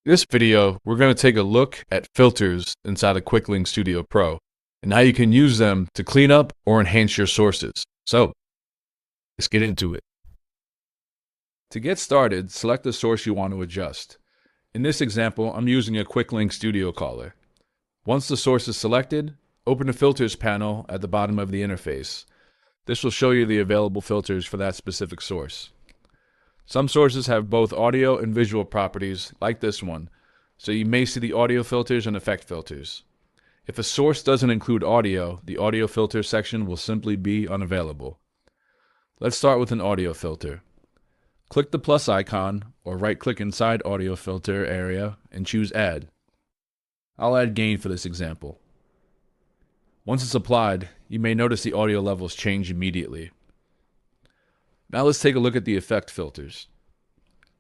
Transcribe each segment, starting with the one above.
This video, we're going to take a look at filters inside of QuickLink StudioPro and how you can use them to clean up or enhance your sources. So, let's get into it. To get started, select the source you want to adjust. In this example, I'm using a QuickLink Studio Caller. Once the source is selected, open the Filters panel at the bottom of the interface. This will show you the available filters for that specific source. Some sources have both audio and visual properties, like this one, so you may see the audio filters and effect filters. If a source doesn't include audio, the audio filter section will simply be unavailable. Let's start with an audio filter. Click the plus icon, or right-click inside audio filter area and choose Add. I'll add gain for this example. Once it's applied, you may notice the audio levels change immediately. Now let's take a look at the effect filters.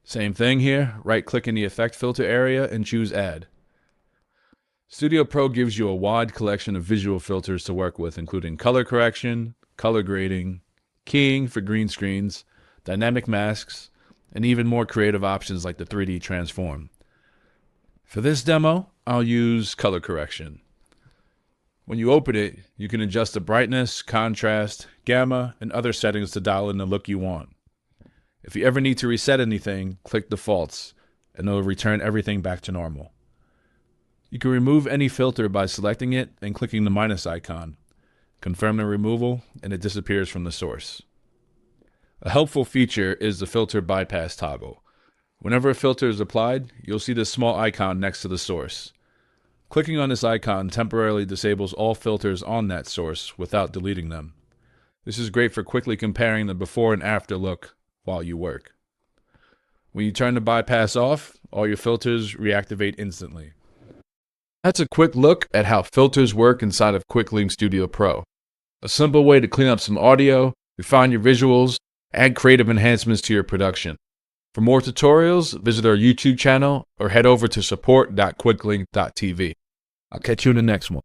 Same thing here, right-click in the effect filter area and choose Add. StudioPro gives you a wide collection of visual filters to work with, including color correction, color grading, keying for green screens, dynamic masks, and even more creative options like the 3D transform. For this demo, I'll use color correction. When you open it, you can adjust the brightness, contrast, gamma, and other settings to dial in the look you want. If you ever need to reset anything, click Defaults, and it will return everything back to normal. You can remove any filter by selecting it and clicking the minus icon. Confirm the removal, and it disappears from the source. A helpful feature is the filter bypass toggle. Whenever a filter is applied, you'll see this small icon next to the source. Clicking on this icon temporarily disables all filters on that source without deleting them. This is great for quickly comparing the before and after look while you work. When you turn the bypass off, all your filters reactivate instantly. That's a quick look at how filters work inside of QuickLink StudioPro. A simple way to clean up some audio, refine your visuals, add creative enhancements to your production. For more tutorials, visit our YouTube channel or head over to support.quicklink.tv. I'll catch you in the next one.